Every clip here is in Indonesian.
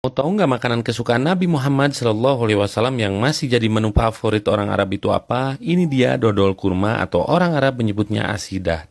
Mau tahu nggak makanan kesukaan Nabi Muhammad SAW yang masih jadi menu favorit orang Arab itu apa? Ini dia dodol kurma atau orang Arab menyebutnya asidah.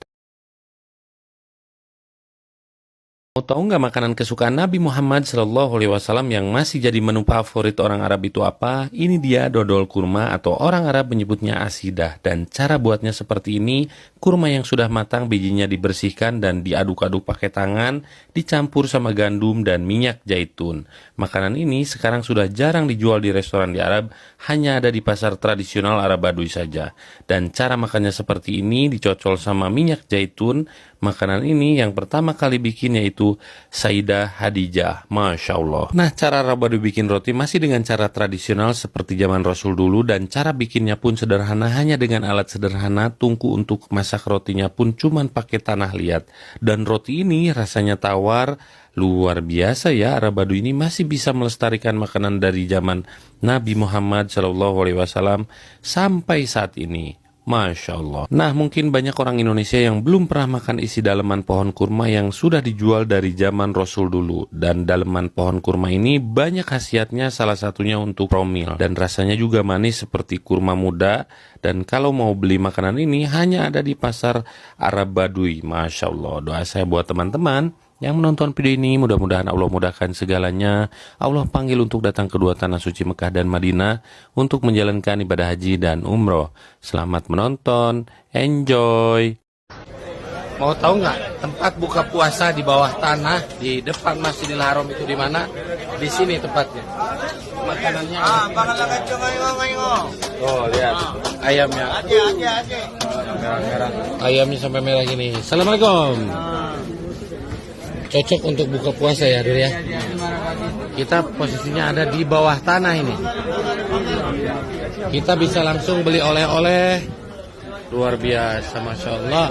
Mau tahu nggak makanan kesukaan Nabi Muhammad SAW yang masih jadi menu favorit orang Arab itu apa? Ini dia dodol kurma atau orang Arab menyebutnya asidah. Dan cara buatnya seperti ini, kurma yang sudah matang bijinya dibersihkan dan diaduk-aduk pakai tangan, dicampur sama gandum dan minyak zaitun. Makanan ini sekarang sudah jarang dijual di restoran di Arab, hanya ada di pasar tradisional Arab Baduy saja. Dan cara makannya seperti ini dicocol sama minyak zaitun. Makanan ini yang pertama kali bikin yaitu Sayyidah Hadijah. Masya Allah. Nah, cara Arab Baduy bikin roti masih dengan cara tradisional seperti zaman Rasul dulu, dan cara bikinnya pun sederhana, hanya dengan alat sederhana. Tungku untuk masak rotinya pun cuman pakai tanah liat. Dan roti ini rasanya tawar, luar biasa ya. Arab Baduy ini masih bisa melestarikan makanan dari zaman Nabi Muhammad SAW sampai saat ini. Masya Allah. Nah, mungkin banyak orang Indonesia yang belum pernah makan isi daleman pohon kurma yang sudah dijual dari zaman Rasul dulu. Dan daleman pohon kurma ini banyak khasiatnya, salah satunya untuk promil. Dan rasanya juga manis seperti kurma muda. Dan kalau mau beli makanan ini hanya ada di pasar Arab Baduy. Masya Allah. Doa saya buat teman-teman yang menonton video ini, mudah-mudahan Allah mudahkan segalanya. Allah panggil untuk datang ke dua tanah suci Mekah dan Madinah untuk menjalankan ibadah haji dan umroh. Selamat menonton, enjoy. Mau tahu nggak tempat buka puasa di bawah tanah di depan Masjidil Haram itu di mana? Di sini tempatnya. Makanannya. Oh, lihat ayamnya. Merah-merah. Ayamnya sampai merah gini. Assalamualaikum. Cocok untuk buka puasa ya dulu ya. Kita posisinya ada di bawah tanah ini. Kita bisa langsung beli oleh-oleh. Luar biasa, Masya Allah.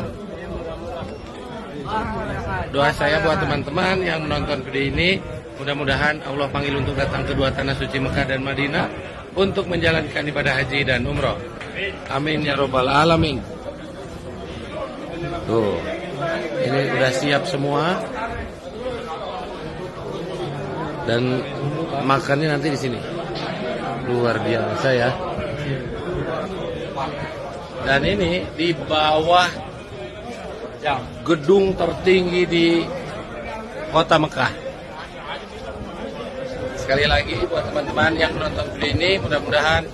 Doa saya buat teman-teman yang menonton video ini, mudah-mudahan Allah panggil untuk datang ke dua tanah suci Mekah dan Madinah untuk menjalankan ibadah haji dan umroh. Amin ya robbal alamin. Tuh, ini udah siap semua. Dan makannya nanti di sini. Luar biasa ya. Dan ini di bawah gedung tertinggi di kota Mekah. Sekali lagi buat teman-teman yang menonton video ini, mudah-mudahan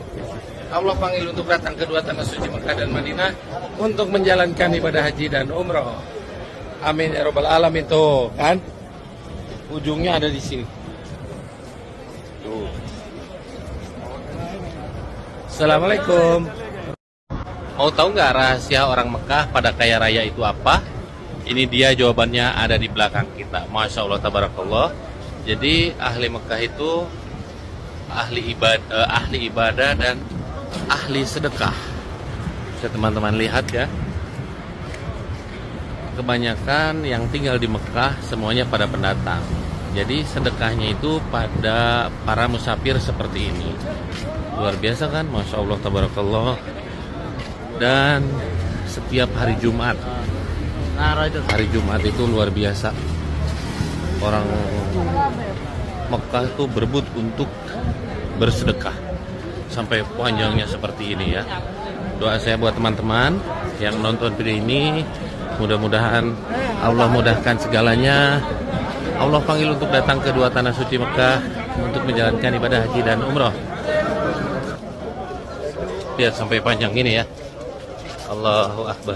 Allah panggil untuk datang ke dua tanah suci Mekah dan Madinah untuk menjalankan ibadah haji dan umroh. Amin ya robbal alamin. Tuh kan, ujungnya ada di sini. Tuh. Assalamualaikum. Mau tahu nggak rahasia orang Mekah pada kaya raya itu apa? Ini dia jawabannya, ada di belakang kita. Masya Allah, tabarakallah. Jadi ahli Mekah itu ahli ibadah dan ahli sedekah. Bisa teman-teman lihat ya. Kebanyakan yang tinggal di Mekah semuanya pada pendatang. Jadi sedekahnya itu pada para musafir seperti ini. Luar biasa kan? Masya Allah, tabarakallah. Dan setiap hari Jumat, itu luar biasa. Orang Mekah itu berebut untuk bersedekah. Sampai panjangnya seperti ini ya. Doa saya buat teman-teman yang nonton video ini, mudah-mudahan Allah mudahkan segalanya. Allah panggil untuk datang ke dua tanah suci Mekah untuk menjalankan ibadah haji dan umroh. Lihat sampai panjang gini ya. Allahu Akbar.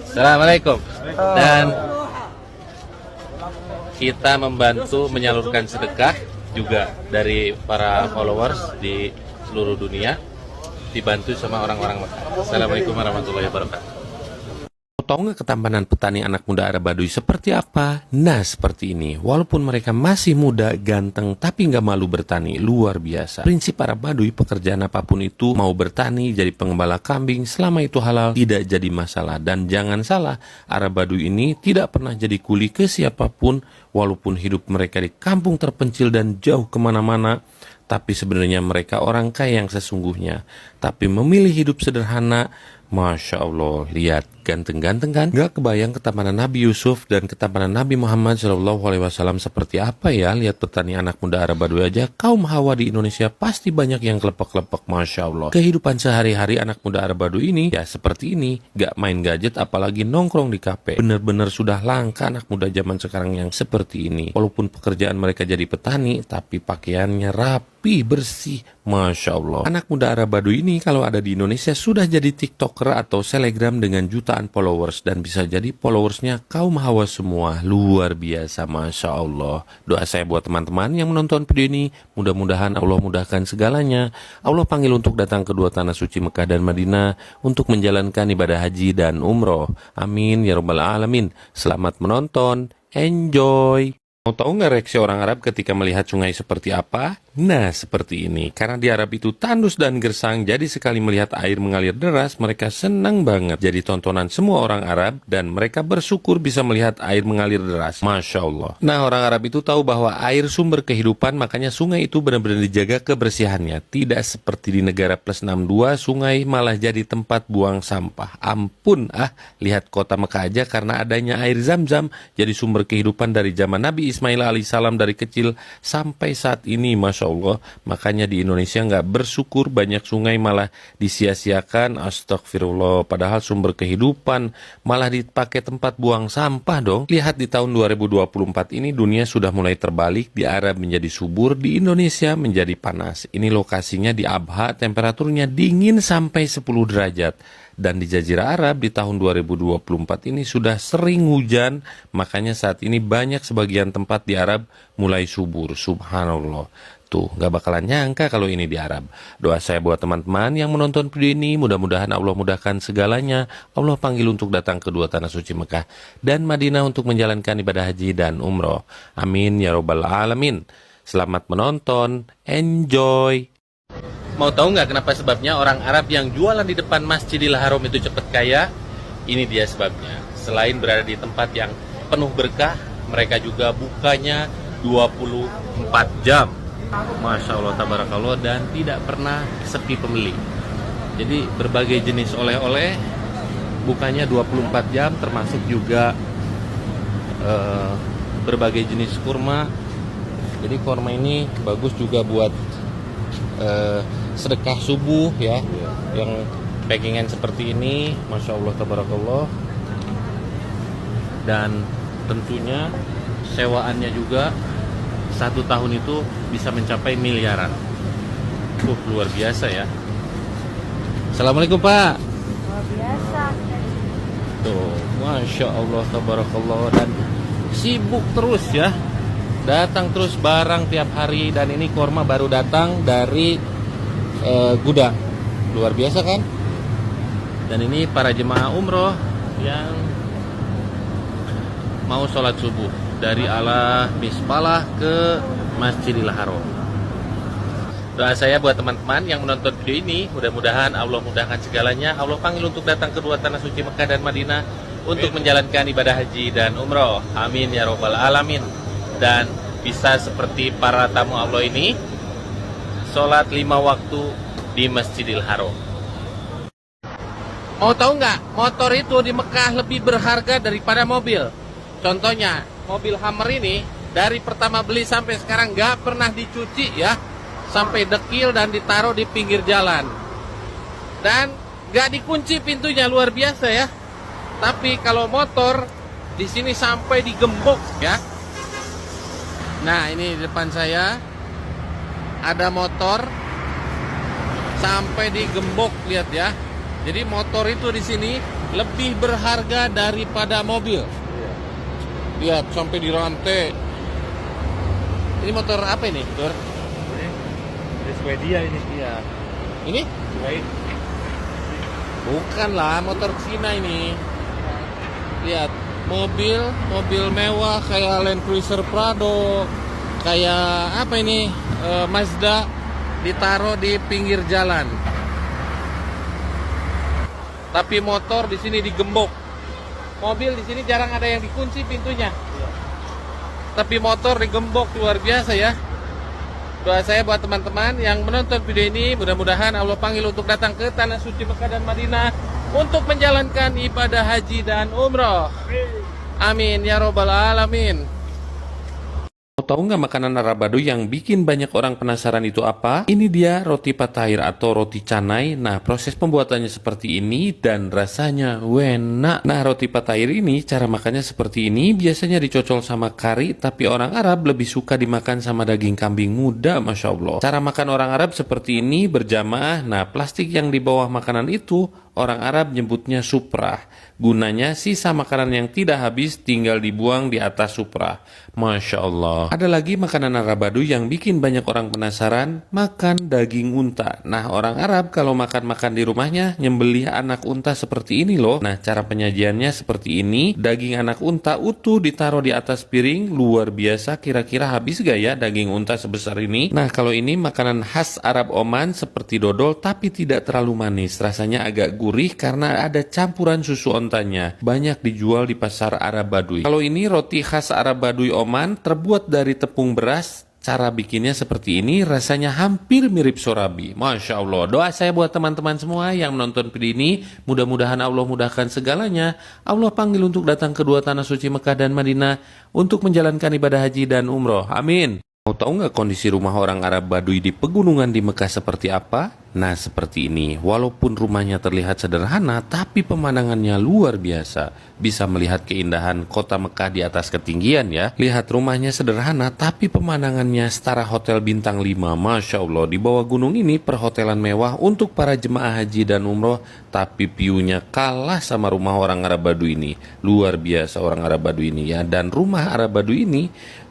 Assalamualaikum. Dan kita membantu menyalurkan sedekah juga dari para followers di seluruh dunia, dibantu sama orang-orang Mekah. Assalamualaikum warahmatullahi wabarakatuh. Tahu nggak ketampanan petani anak muda Arab Baduy seperti apa? Nah, seperti ini. Walaupun mereka masih muda, ganteng, tapi nggak malu bertani. Luar biasa. Prinsip Arab Baduy, pekerjaan apapun itu, mau bertani, jadi pengembala kambing, selama itu halal, tidak jadi masalah. Dan jangan salah, Arab Baduy ini tidak pernah jadi kuli ke siapapun, walaupun hidup mereka di kampung terpencil dan jauh kemana-mana. Tapi sebenarnya mereka orang kaya yang sesungguhnya. Tapi memilih hidup sederhana, Masya Allah, lihat ganteng-ganteng kan? Gak kebayang ketampanan Nabi Yusuf dan ketampanan Nabi Muhammad SAW seperti apa ya? Lihat petani anak muda Arab Badui aja, kaum Hawa di Indonesia pasti banyak yang kelepek-kelepek, Masya Allah. Kehidupan sehari-hari anak muda Arab Badui ini ya seperti ini, gak main gadget apalagi nongkrong di kafe. Bener-bener sudah langka anak muda zaman sekarang yang seperti ini. Walaupun pekerjaan mereka jadi petani, tapi pakaiannya rapi, bersih, Masya Allah. Anak muda Arab Badui ini kalau ada di Indonesia sudah jadi TikToker atau selebgram dengan jutaan followers. Dan bisa jadi followersnya kaum Hawa semua. Luar biasa, Masya Allah. Doa saya buat teman-teman yang menonton video ini, mudah-mudahan Allah mudahkan segalanya. Allah panggil untuk datang ke dua tanah suci Mekah dan Madinah untuk menjalankan ibadah haji dan umroh. Amin ya Rabbal Alamin. Selamat menonton. Enjoy. Mau tahu nggak reaksi orang Arab ketika melihat sungai seperti apa? Nah, seperti ini. Karena di Arab itu tandus dan gersang, jadi sekali melihat air mengalir deras, mereka senang banget. Jadi tontonan semua orang Arab, dan mereka bersyukur bisa melihat air mengalir deras. Masya Allah. Nah, orang Arab itu tahu bahwa air sumber kehidupan, makanya sungai itu benar-benar dijaga kebersihannya. Tidak seperti di negara plus 62, sungai malah jadi tempat buang sampah. Ampun, lihat kota Mekah aja karena adanya air Zam-Zam, jadi sumber kehidupan dari zaman Nabi Ismail alaihissalam dari kecil sampai saat ini, Masya Allah. Makanya di Indonesia nggak bersyukur banyak sungai malah disia-siakan. Astagfirullah, padahal sumber kehidupan malah dipakai tempat buang sampah dong. Lihat di tahun 2024 ini dunia sudah mulai terbalik. Di Arab menjadi subur, di Indonesia menjadi panas. Ini lokasinya di Abha, temperaturnya dingin sampai 10 derajat. Dan di Jazirah Arab di tahun 2024 ini sudah sering hujan, makanya saat ini banyak sebagian tempat di Arab mulai subur. Subhanallah. Tuh, gak bakalan nyangka kalau ini di Arab. Doa saya buat teman-teman yang menonton video ini, mudah-mudahan Allah mudahkan segalanya. Allah panggil untuk datang ke dua tanah suci Mekah dan Madinah untuk menjalankan ibadah haji dan umroh. Amin ya Rabbal Alamin. Selamat menonton, enjoy. Mau tahu nggak kenapa sebabnya orang Arab yang jualan di depan Masjidil Haram itu cepat kaya? Ini dia sebabnya. Selain berada di tempat yang penuh berkah, mereka juga bukanya 24 jam. Masya Allah, tabarakallah, dan tidak pernah sepi pembeli. Jadi berbagai jenis oleh-oleh bukanya 24 jam, termasuk juga berbagai jenis kurma. Jadi kurma ini bagus juga buat sedekah subuh ya, yang packingan seperti ini, Masya Allah, tabarakallah. Dan tentunya sewaannya juga 1 tahun itu bisa mencapai miliaran. Luar biasa ya. Assalamualaikum Pak. Luar biasa. Tuh, Masya Allah, tabarakallah. Dan sibuk terus ya, datang terus barang tiap hari. Dan ini kurma baru datang dari gudang. Luar biasa kan? Dan ini para jemaah umroh yang mau sholat subuh dari Ala Mispalah ke Masjidil Haram. Doa saya buat teman-teman yang menonton video ini, mudah-mudahan Allah mudahkan segalanya. Allah panggil untuk datang ke dua tanah suci Mekah dan Madinah untuk menjalankan ibadah haji dan umroh. Amin ya Rabbal Alamin. Dan bisa seperti para tamu Allah ini, sholat 5 waktu di Masjidil Haram. Mau tahu nggak, motor itu di Mekah lebih berharga daripada mobil. Contohnya, mobil Hummer ini dari pertama beli sampai sekarang nggak pernah dicuci ya, sampai dekil dan ditaruh di pinggir jalan. Dan nggak dikunci pintunya, luar biasa ya. Tapi kalau motor di sini sampai digembok ya. Nah, ini di depan saya ada motor sampai digembok, lihat ya. Jadi motor itu di sini lebih berharga daripada mobil. Lihat sampai dirantai. Ini motor apa ini, Tur? Ini Swedia ini. Iya. Ini? Bukan lah, motor Cina ini. Lihat, mobil mewah kayak Land Cruiser Prado, kayak apa ini, Mazda, ditaruh di pinggir jalan. Tapi motor di sini digembok. Mobil di sini jarang ada yang dikunci pintunya. Tapi motor digembok, luar biasa ya. Doa saya buat teman-teman yang menonton video ini, mudah-mudahan Allah panggil untuk datang ke tanah suci Mekah dan Madinah untuk menjalankan ibadah haji dan umroh. Amin ya robbal alamin. Mau tahu nggak makanan Arab Baduy yang bikin banyak orang penasaran itu apa? Ini dia roti patair atau roti canai. Nah, proses pembuatannya seperti ini dan rasanya enak. Nah, roti patair ini cara makannya seperti ini. Biasanya dicocol sama kari, tapi orang Arab lebih suka dimakan sama daging kambing muda, Masya Allah. Cara makan orang Arab seperti ini berjamaah. Nah, plastik yang di bawah makanan itu orang Arab nyebutnya suprah. Gunanya sisa makanan yang tidak habis tinggal dibuang di atas suprah. Masya Allah. Ada lagi makanan Arab Baduy yang bikin banyak orang penasaran, makan daging unta. Nah, orang Arab kalau makan-makan di rumahnya nyembelih anak unta seperti ini loh. Nah, cara penyajiannya seperti ini. Daging anak unta utuh ditaruh di atas piring, luar biasa. Kira-kira habis gak ya daging unta sebesar ini? Nah, kalau ini makanan khas Arab Oman seperti dodol tapi tidak terlalu manis. Rasanya agak gurih karena ada campuran susu ontanya. Banyak dijual di pasar Arab Baduy. Kalau ini roti khas Arab Baduy Oman terbuat dari tepung beras. Cara bikinnya seperti ini, rasanya hampir mirip sorabi. Masya Allah. Doa saya buat teman-teman semua yang menonton video ini, mudah-mudahan Allah mudahkan segalanya. Allah panggil untuk datang ke dua tanah suci Mekah dan Madinah untuk menjalankan ibadah haji dan umroh. Amin. Mau tahu nggak kondisi rumah orang Arab Baduy di pegunungan di Mekah seperti apa? Nah, seperti ini. Walaupun rumahnya terlihat sederhana, tapi pemandangannya luar biasa. Bisa melihat keindahan kota Mekah di atas ketinggian ya. Lihat rumahnya sederhana, tapi pemandangannya setara hotel bintang 5. Masya Allah, di bawah gunung ini perhotelan mewah untuk para jemaah haji dan umroh. Tapi view-nya kalah sama rumah orang Arab Baduy ini. Luar biasa orang Arab Baduy ini ya. Dan rumah Arab Baduy ini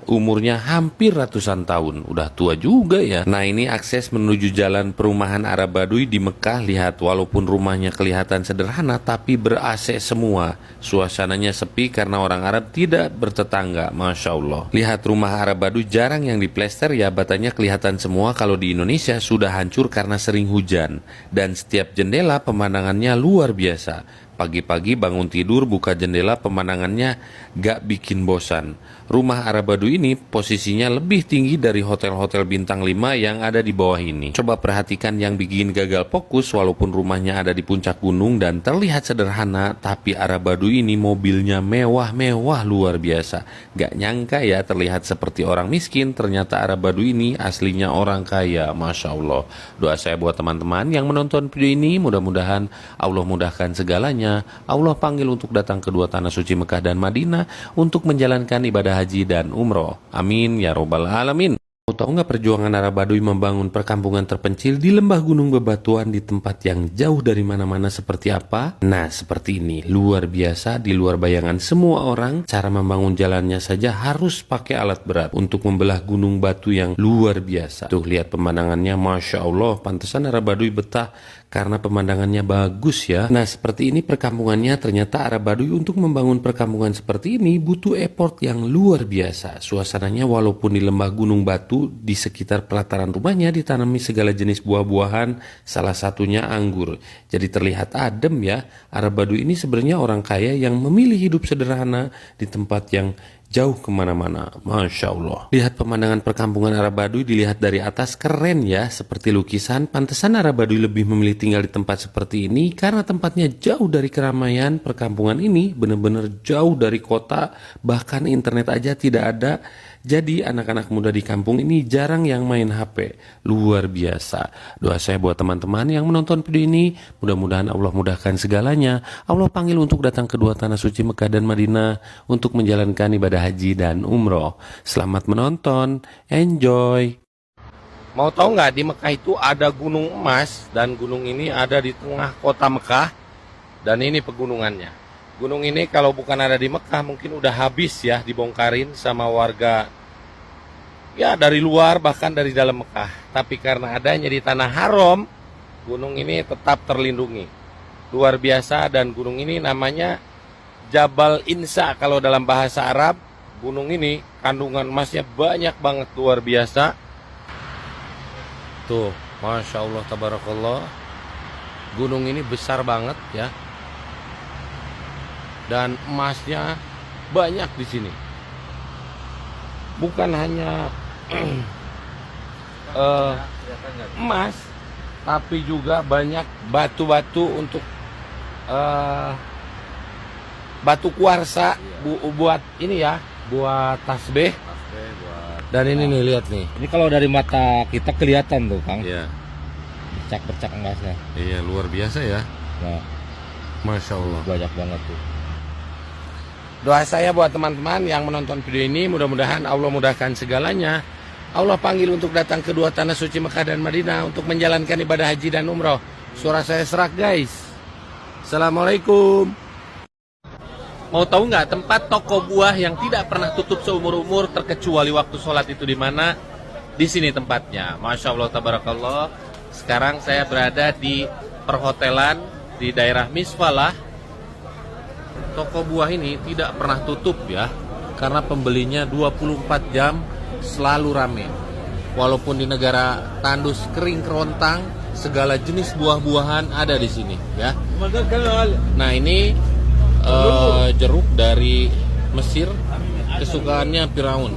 umurnya hampir ratusan tahun, udah tua juga ya. Nah, ini akses menuju jalan perumahan Arab Baduy di Mekah. Lihat, walaupun rumahnya kelihatan sederhana tapi ber-AC semua. Suasananya sepi karena orang Arab tidak bertetangga. Masya Allah. Lihat, rumah Arab Baduy jarang yang diplester ya, batanya kelihatan semua. Kalau di Indonesia sudah hancur karena sering hujan. Dan setiap jendela pemandangannya luar biasa. Pagi-pagi bangun tidur buka jendela, pemandangannya gak bikin bosan. Rumah Arab Baduy ini posisinya lebih tinggi dari hotel-hotel bintang 5 yang ada di bawah ini. Coba perhatikan yang bikin gagal fokus, walaupun rumahnya ada di puncak gunung dan terlihat sederhana, tapi Arab Baduy ini mobilnya mewah-mewah luar biasa. Gak nyangka ya terlihat seperti orang miskin, ternyata Arab Baduy ini aslinya orang kaya. Masya Allah. Doa saya buat teman-teman yang menonton video ini, mudah-mudahan Allah mudahkan segalanya. Allah panggil untuk datang ke dua tanah suci Mekah dan Madinah untuk menjalankan ibadah haji dan umroh. Amin ya robbal alamin. Mau tahu nggak perjuangan Arab Baduy membangun perkampungan terpencil di lembah gunung bebatuan di tempat yang jauh dari mana-mana seperti apa? Nah, seperti ini. Luar biasa, di luar bayangan semua orang. Cara membangun jalannya saja harus pakai alat berat untuk membelah gunung batu yang luar biasa. Tuh, lihat pemandangannya, Masya Allah. Pantesan Arab Baduy betah karena pemandangannya bagus ya. Nah, seperti ini perkampungannya. Ternyata Arab Baduy untuk membangun perkampungan seperti ini butuh effort yang luar biasa. Suasananya walaupun di lembah gunung batu, di sekitar pelataran rumahnya ditanami segala jenis buah-buahan, salah satunya anggur. Jadi terlihat adem ya. Arab Baduy ini sebenarnya orang kaya yang memilih hidup sederhana di tempat yang jauh kemana-mana. Masya Allah. Lihat pemandangan perkampungan Arab Baduy dilihat dari atas, keren ya, seperti lukisan. Pantesan Arab Baduy lebih memilih tinggal di tempat seperti ini karena tempatnya jauh dari keramaian. Perkampungan ini benar-benar jauh dari kota, bahkan internet aja tidak ada. Jadi anak-anak muda di kampung ini jarang yang main HP. Luar biasa. Doa saya buat teman-teman yang menonton video ini, mudah-mudahan Allah mudahkan segalanya. Allah panggil untuk datang ke dua tanah suci Mekah dan Madinah untuk menjalankan ibadah haji dan umroh. Selamat menonton, enjoy. Mau tahu nggak, di Mekah itu ada gunung emas, dan gunung ini ada di tengah kota Mekah, dan ini pegunungannya. Gunung ini kalau bukan ada di Mekah mungkin udah habis ya dibongkarin sama warga ya dari luar bahkan dari dalam Mekah. Tapi karena adanya di tanah haram, gunung ini tetap terlindungi. Luar biasa, dan gunung ini namanya Jabal Insa kalau dalam bahasa Arab. Gunung ini kandungan emasnya banyak banget, luar biasa. Tuh, Masya Allah, tabarakallah. Gunung ini besar banget ya. Dan emasnya banyak di sini. Bukan hanya emas, tapi juga banyak batu-batu untuk eh, batu kuarsa buat ini ya, buat tasbih. Dan ini nih, lihat nih. Ini kalau dari mata kita kelihatan tuh, Kang. Iya. Bercak-bercak emasnya. Iya, luar biasa ya. Nah, Masya Allah. banyak banget tuh. Doa saya buat teman-teman yang menonton video ini, mudah-mudahan Allah mudahkan segalanya. Allah panggil untuk datang ke dua tanah suci Mekah dan Madinah untuk menjalankan ibadah haji dan umroh. Suara saya serak, guys. Assalamualaikum. Mau tahu nggak tempat toko buah yang tidak pernah tutup seumur-umur terkecuali waktu sholat itu di mana? Di sini tempatnya. Masya Allah, tabarakallah. Sekarang saya berada di perhotelan di daerah Misfalah. Toko buah ini tidak pernah tutup ya, karena pembelinya 24 jam selalu rame. Walaupun di negara tandus kering kerontang, segala jenis buah-buahan ada di sini ya. Nah, ini jeruk dari Mesir, kesukaannya Firaun.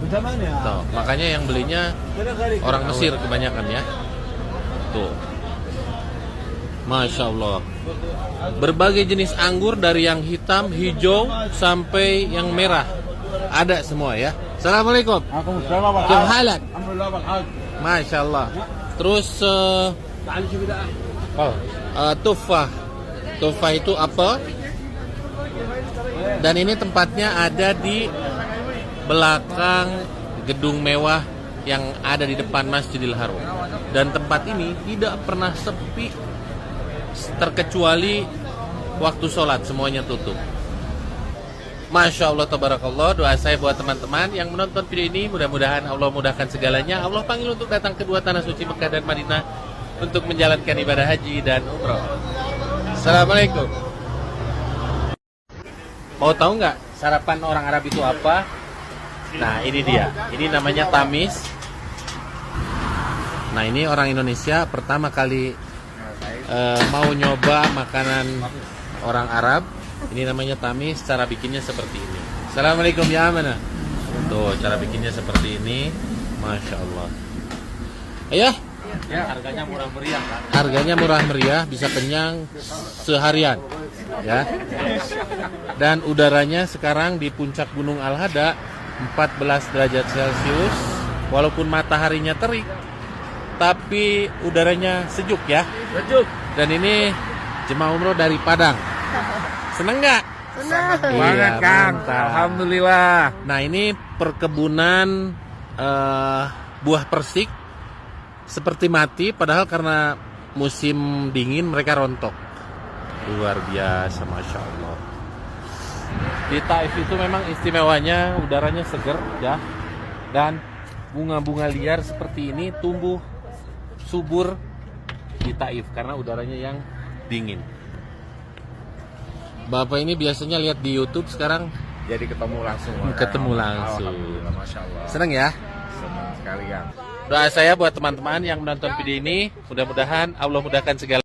Tuh, makanya yang belinya orang Mesir kebanyakan ya. Tuh, Masya Allah. Berbagai jenis anggur dari yang hitam, hijau sampai yang merah ada semua ya. Assalamualaikum. Kif halak? Masya Allah. Terus tufah. Tufah itu apa? Dan ini tempatnya ada di belakang gedung mewah yang ada di depan Masjidil Haram. Dan tempat ini tidak pernah sepi terkecuali waktu sholat, semuanya tutup. Masya Allah, tabarakallah. Doa saya buat teman-teman yang menonton video ini, mudah-mudahan Allah mudahkan segalanya. Allah panggil untuk datang ke dua tanah suci Mekah dan Madinah untuk menjalankan ibadah haji dan umroh. Assalamualaikum. Mau tahu nggak sarapan orang Arab itu apa? Nah, ini dia. Ini namanya tamis. Nah, ini orang Indonesia pertama kali mau nyoba makanan orang Arab. Ini namanya tamis. Cara bikinnya seperti ini. Assalamualaikum ya mana? Tuh, cara bikinnya seperti ini. Masya Allah. Ayah. Ya, harganya murah meriah, Kang. Harganya murah meriah, bisa kenyang seharian ya. Dan udaranya sekarang di puncak Gunung Al-Hada 14 derajat Celcius. Walaupun mataharinya terik, tapi udaranya sejuk ya. Sejuk. Dan ini jemaah umroh dari Padang. Seneng nggak? Senang. Banget, Kang. mantap. Alhamdulillah. Nah, ini perkebunan buah persik seperti mati, padahal karena musim dingin mereka rontok. Luar biasa, Masya Allah. Di Taif itu memang istimewanya udaranya seger ya, dan bunga-bunga liar seperti ini tumbuh subur di Taif karena udaranya yang dingin. Bapak ini biasanya lihat di YouTube, sekarang Jadi ketemu langsung. ketemu langsung. Alhamdulillah, Masya Allah. Seneng ya? Senang sekali, Kang. Doa saya buat teman-teman yang menonton video ini, mudah-mudahan Allah mudahkan segala.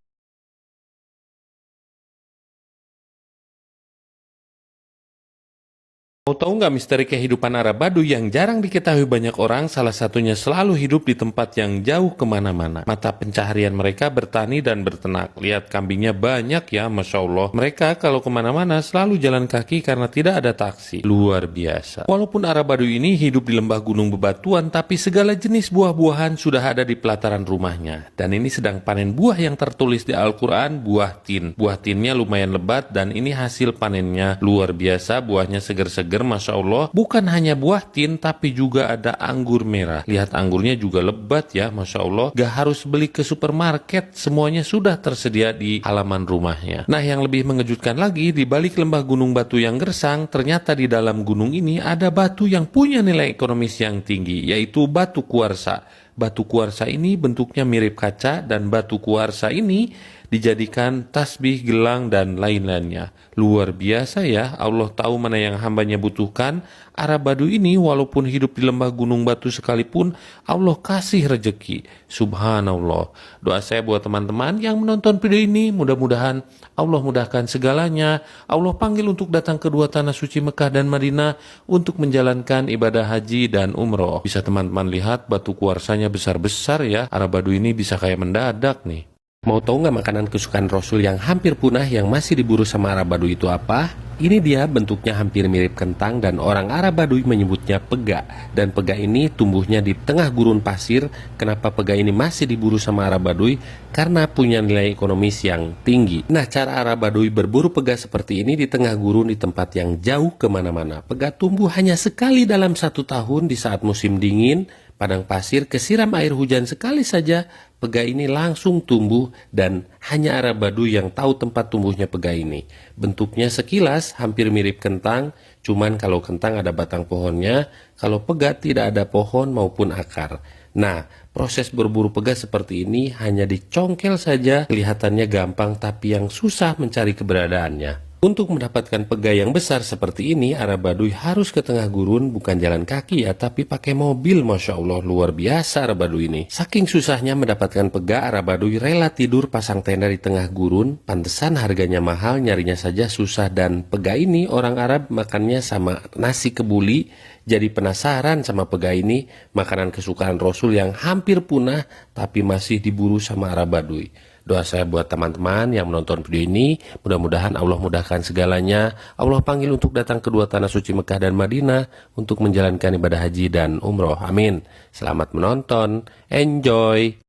Mau tahu nggak misteri kehidupan Arab Baduy yang jarang diketahui banyak orang? Salah satunya selalu hidup di tempat yang jauh kemana-mana. Mata pencaharian mereka bertani dan berternak. Lihat kambingnya banyak ya, Masya Allah. Mereka kalau kemana-mana selalu jalan kaki karena tidak ada taksi. Luar biasa. Walaupun Arab Baduy ini hidup di lembah gunung bebatuan, tapi segala jenis buah-buahan sudah ada di pelataran rumahnya. Dan ini sedang panen buah yang tertulis di Al-Quran, buah tin. Buah tinnya lumayan lebat dan ini hasil panennya luar biasa. Buahnya seger-seger, Masya Allah. Bukan hanya buah tin, tapi juga ada anggur merah. Lihat anggurnya juga lebat ya, Masya Allah. Gak harus beli ke supermarket, semuanya sudah tersedia di halaman rumahnya. Nah, yang lebih mengejutkan lagi, di balik lembah gunung batu yang gersang, ternyata di dalam gunung ini ada batu yang punya nilai ekonomis yang tinggi, yaitu batu kuarsa. Batu kuarsa ini bentuknya mirip kaca, dan batu kuarsa ini dijadikan tasbih, gelang, dan lain-lainnya. Luar biasa ya, Allah tahu mana yang hambanya butuhkan. Arab Baduy ini walaupun hidup di lembah gunung batu sekalipun, Allah kasih rejeki. Subhanallah. Doa saya buat teman-teman yang menonton video ini, mudah-mudahan Allah mudahkan segalanya. Allah panggil untuk datang ke dua tanah suci Mekah dan Madinah untuk menjalankan ibadah haji dan umroh. Bisa teman-teman lihat batu kuarsanya besar-besar ya. Arab Baduy ini bisa kayak mendadak nih. Mau tahu nggak makanan kesukaan Rasul yang hampir punah yang masih diburu sama Arab Baduy itu apa? Ini dia, bentuknya hampir mirip kentang dan orang Arab Baduy menyebutnya pega. Dan pega ini tumbuhnya di tengah gurun pasir. Kenapa pega ini masih diburu sama Arab Baduy? Karena punya nilai ekonomis yang tinggi. Nah, cara Arab Baduy berburu pega seperti ini di tengah gurun di tempat yang jauh kemana-mana. Pega tumbuh hanya sekali dalam 1 tahun di saat musim dingin. Padang pasir kesiram air hujan sekali saja, pega ini langsung tumbuh dan hanya Arab Baduy yang tahu tempat tumbuhnya pega ini. Bentuknya sekilas hampir mirip kentang, cuman kalau kentang ada batang pohonnya, kalau pega tidak ada pohon maupun akar. Nah, proses berburu pega seperti ini hanya dicongkel saja, kelihatannya gampang tapi yang susah mencari keberadaannya. Untuk mendapatkan pega yang besar seperti ini, Arab Baduy harus ke tengah gurun, bukan jalan kaki ya, tapi pakai mobil. Masya Allah, luar biasa Arab Baduy ini. Saking susahnya mendapatkan pega, Arab Baduy rela tidur pasang tenda di tengah gurun. Pantesan harganya mahal, nyarinya saja susah. Dan pega ini orang Arab makannya sama nasi kebuli. Jadi penasaran sama pega ini, makanan kesukaan Rasul yang hampir punah, tapi masih diburu sama Arab Baduy. Doa saya buat teman-teman yang menonton video ini, mudah-mudahan Allah mudahkan segalanya. Allah panggil untuk datang ke dua tanah suci Mekah dan Madinah untuk menjalankan ibadah haji dan umroh. Amin. Selamat menonton. Enjoy.